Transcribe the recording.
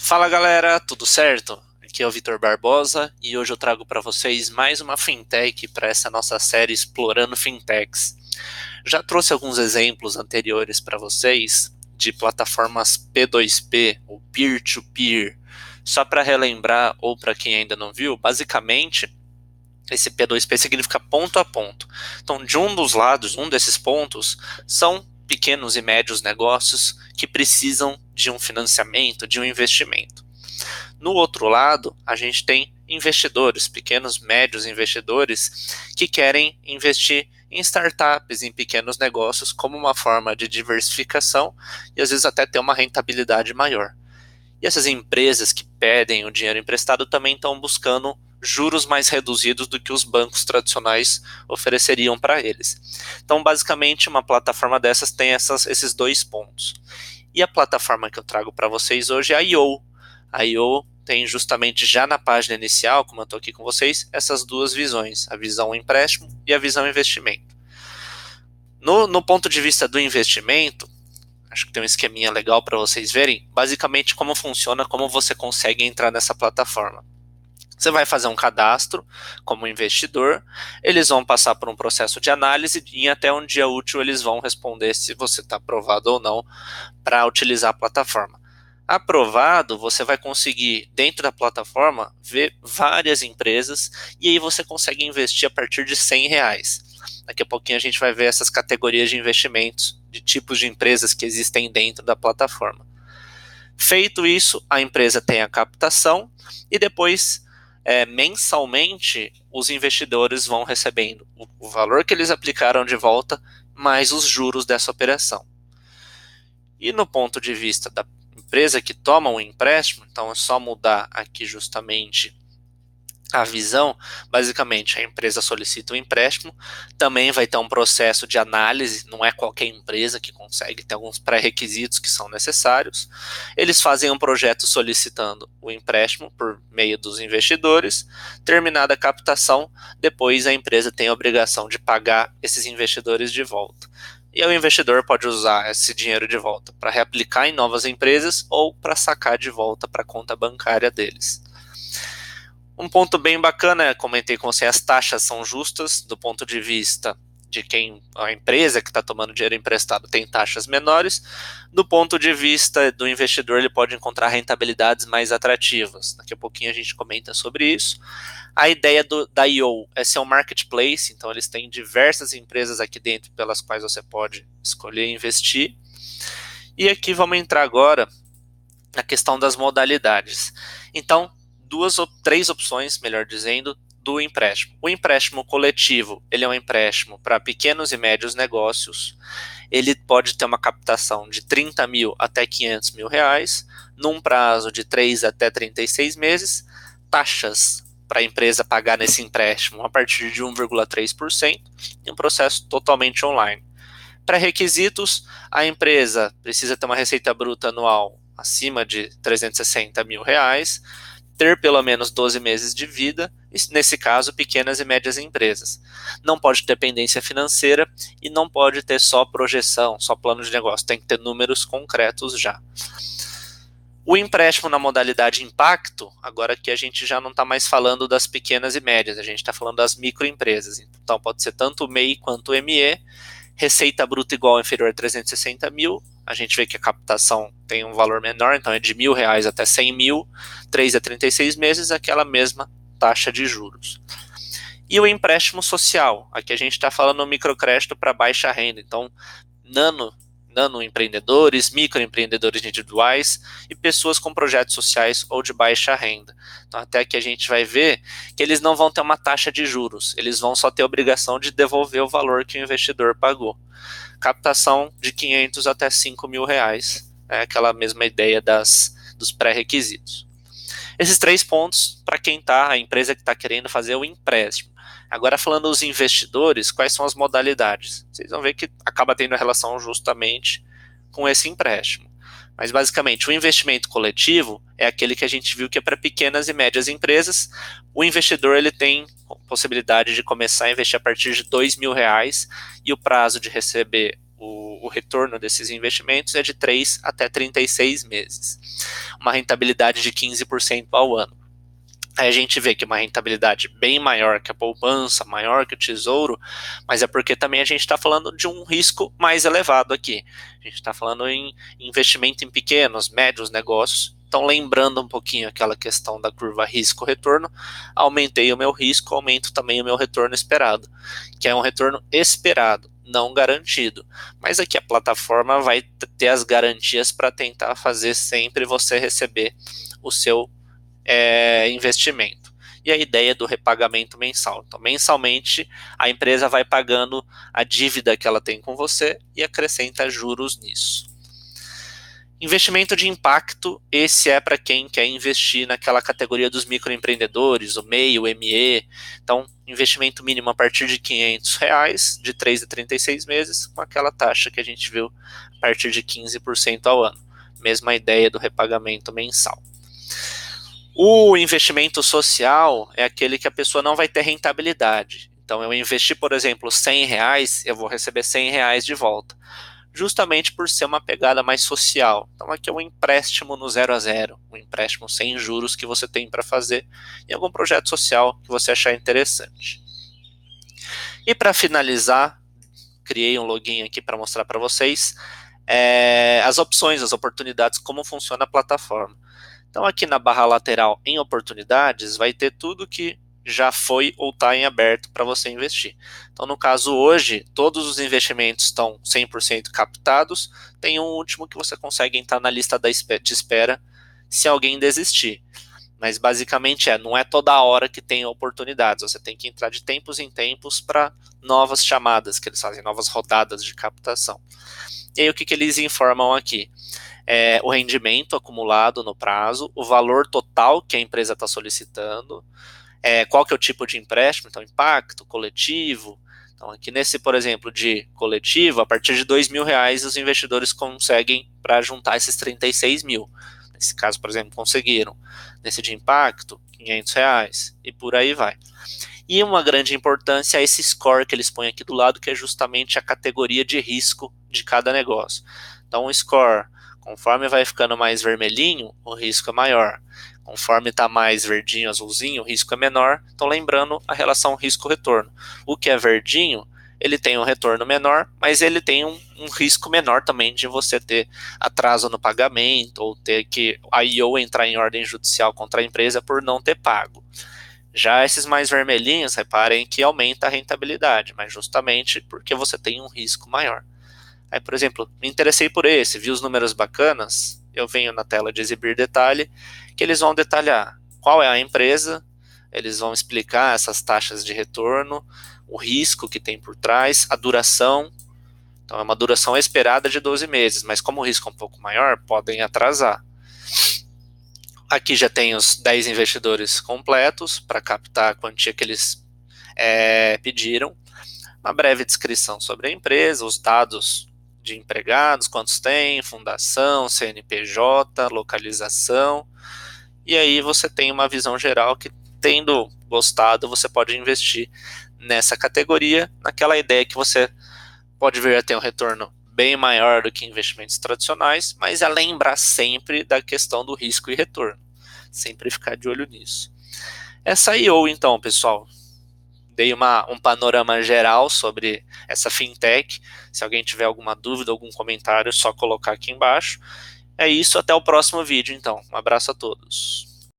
Fala galera, tudo certo? Aqui é o Vitor Barbosa e hoje eu trago para vocês mais uma fintech para essa nossa série Explorando Fintechs. Já trouxe alguns exemplos anteriores para vocês de plataformas P2P ou peer-to-peer. Só para relembrar ou para quem ainda não viu, basicamente esse P2P significa ponto a ponto. Então, de um dos lados, um desses pontos, são pequenos e médios negócios que precisam de um financiamento, de um investimento. No outro lado, a gente tem investidores, pequenos, médios investidores, que querem investir em startups, em pequenos negócios, como uma forma de diversificação e às vezes até ter uma rentabilidade maior. E essas empresas que pedem o dinheiro emprestado também estão buscando juros mais reduzidos do que os bancos tradicionais ofereceriam para eles. Então, basicamente, uma plataforma dessas tem esses dois pontos. E a plataforma que eu trago para vocês hoje é a IO. A IO tem justamente já na página inicial, como eu estou aqui com vocês, essas duas visões, a visão empréstimo e a visão investimento. No ponto de vista do investimento, acho que tem um esqueminha legal para vocês verem, basicamente como funciona, como você consegue entrar nessa plataforma. Você vai fazer um cadastro como investidor, eles vão passar por um processo de análise e até um dia útil eles vão responder se você está aprovado ou não para utilizar a plataforma. Aprovado, você vai conseguir, dentro da plataforma, ver várias empresas e aí você consegue investir a partir de R$ 100. Daqui a pouquinho a gente vai ver essas categorias de investimentos, de tipos de empresas que existem dentro da plataforma. Feito isso, a empresa tem a captação e depois, mensalmente, os investidores vão recebendo o valor que eles aplicaram de volta, mais os juros dessa operação. E no ponto de vista da empresa que toma um empréstimo, então é só mudar aqui justamente a visão. Basicamente, a empresa solicita um empréstimo, também vai ter um processo de análise, não é qualquer empresa que consegue, tem alguns pré-requisitos que são necessários. Eles fazem um projeto solicitando o empréstimo por meio dos investidores, terminada a captação, depois a empresa tem a obrigação de pagar esses investidores de volta. E o investidor pode usar esse dinheiro de volta para reaplicar em novas empresas ou para sacar de volta para a conta bancária deles. Um ponto bem bacana, comentei com você, as taxas são justas do ponto de vista de quem a empresa que está tomando dinheiro emprestado tem taxas menores. Do ponto de vista do investidor, ele pode encontrar rentabilidades mais atrativas. Daqui a pouquinho a gente comenta sobre isso. A ideia da IO é ser um marketplace, então eles têm diversas empresas aqui dentro pelas quais você pode escolher investir. E aqui vamos entrar agora na questão das modalidades. Então, três opções, melhor dizendo, do empréstimo. O empréstimo coletivo, ele é um empréstimo para pequenos e médios negócios. Ele pode ter uma captação de 30 mil até 500 mil reais, num prazo de 3 até 36 meses, taxas para a empresa pagar nesse empréstimo a partir de 1,3% e um processo totalmente online. Para requisitos, a empresa precisa ter uma receita bruta anual acima de 360 mil reais, ter pelo menos 12 meses de vida, e nesse caso, pequenas e médias empresas. Não pode ter dependência financeira e não pode ter só projeção, só plano de negócio, tem que ter números concretos já. O empréstimo na modalidade impacto, agora que a gente já não está mais falando das pequenas e médias, a gente está falando das microempresas. Então pode ser tanto o MEI quanto o ME, receita bruta igual ou inferior a 360 mil, a gente vê que a captação tem um valor menor, então é de R$ 1.000 até 100 mil, 3 a 36 meses, aquela mesma taxa de juros. E o empréstimo social, aqui a gente está falando no microcrédito para baixa renda, então nano empreendedores, microempreendedores individuais e pessoas com projetos sociais ou de baixa renda. Então até aqui a gente vai ver que eles não vão ter uma taxa de juros, eles vão só ter a obrigação de devolver o valor que o investidor pagou. Captação de 500 até 5 mil reais, aquela mesma ideia dos pré-requisitos. Esses três pontos para quem está, a empresa que está querendo fazer o empréstimo. Agora falando dos investidores, quais são as modalidades? Vocês vão ver que acaba tendo relação justamente com esse empréstimo. Mas basicamente o investimento coletivo é aquele que a gente viu que é para pequenas e médias empresas. O investidor ele tem possibilidade de começar a investir a partir de R$ 2.000 e o prazo de receber o retorno desses investimentos é de 3 até 36 meses. uma rentabilidade de 15% ao ano. Aí a gente vê que uma rentabilidade bem maior que a poupança, maior que o tesouro, mas é porque também a gente está falando de um risco mais elevado aqui. A gente está falando em investimento em pequenos, médios negócios. Então, lembrando um pouquinho aquela questão da curva risco-retorno, aumentei o meu risco, aumento também o meu retorno esperado, que é um retorno esperado, não garantido. Mas aqui a plataforma vai ter as garantias para tentar fazer sempre você receber o seu investimento. E a ideia do repagamento mensal. Então, mensalmente, a empresa vai pagando a dívida que ela tem com você e acrescenta juros nisso. Investimento de impacto, esse é para quem quer investir naquela categoria dos microempreendedores, o MEI, o ME. Então, investimento mínimo a partir de R$500, de 3 a 36 meses, com aquela taxa que a gente viu a partir de 15% ao ano. Mesma ideia do repagamento mensal. O investimento social é aquele que a pessoa não vai ter rentabilidade. Então, eu investi, por exemplo, R$100, eu vou receber R$100 de volta, justamente por ser uma pegada mais social. Então, aqui é um empréstimo no 0 a 0, um empréstimo sem juros que você tem para fazer em algum projeto social que você achar interessante. E para finalizar, criei um login aqui para mostrar para vocês as opções, as oportunidades, como funciona a plataforma. Então, aqui na barra lateral, em oportunidades, vai ter tudo que já foi ou está em aberto para você investir. Então, no caso, hoje, todos os investimentos estão 100% captados. Tem um último que você consegue entrar na lista de espera se alguém desistir. Mas, basicamente, não é toda hora que tem oportunidades. Você tem que entrar de tempos em tempos para novas chamadas, que eles fazem, novas rodadas de captação. E aí, o que eles informam aqui? O rendimento acumulado no prazo, o valor total que a empresa está solicitando, qual que é o tipo de empréstimo, então impacto, coletivo. Então aqui nesse, por exemplo, de coletivo, a partir de R$2.000 os investidores conseguem para juntar esses 36 mil. Nesse caso, por exemplo, conseguiram. Nesse de impacto, R$500 e por aí vai. E uma grande importância é esse score que eles põem aqui do lado, que é justamente a categoria de risco de cada negócio. Então o score, conforme vai ficando mais vermelhinho, o risco é maior. Conforme está mais verdinho, azulzinho, o risco é menor. Então, lembrando a relação risco-retorno. O que é verdinho, ele tem um retorno menor, mas ele tem um risco menor também de você ter atraso no pagamento, ou ter que a IO entrar em ordem judicial contra a empresa por não ter pago. Já esses mais vermelhinhos, reparem que aumenta a rentabilidade, mas justamente porque você tem um risco maior. Aí, por exemplo, me interessei por esse, vi os números bacanas, eu venho na tela de exibir detalhe, que eles vão detalhar qual é a empresa, eles vão explicar essas taxas de retorno, o risco que tem por trás, a duração. Então é uma duração esperada de 12 meses, mas como o risco é um pouco maior, podem atrasar. Aqui já tem os 10 investidores completos para captar a quantia que eles pediram, uma breve descrição sobre a empresa, os dados de empregados, quantos tem, fundação, CNPJ, localização, e aí você tem uma visão geral que, tendo gostado, você pode investir nessa categoria, naquela ideia que você pode vir a ter um retorno bem maior do que investimentos tradicionais, mas é lembrar sempre da questão do risco e retorno, sempre ficar de olho nisso. Essa IO, então, pessoal, dei um panorama geral sobre essa fintech. Se alguém tiver alguma dúvida, algum comentário, é só colocar aqui embaixo. É isso, até o próximo vídeo, então. Um abraço a todos.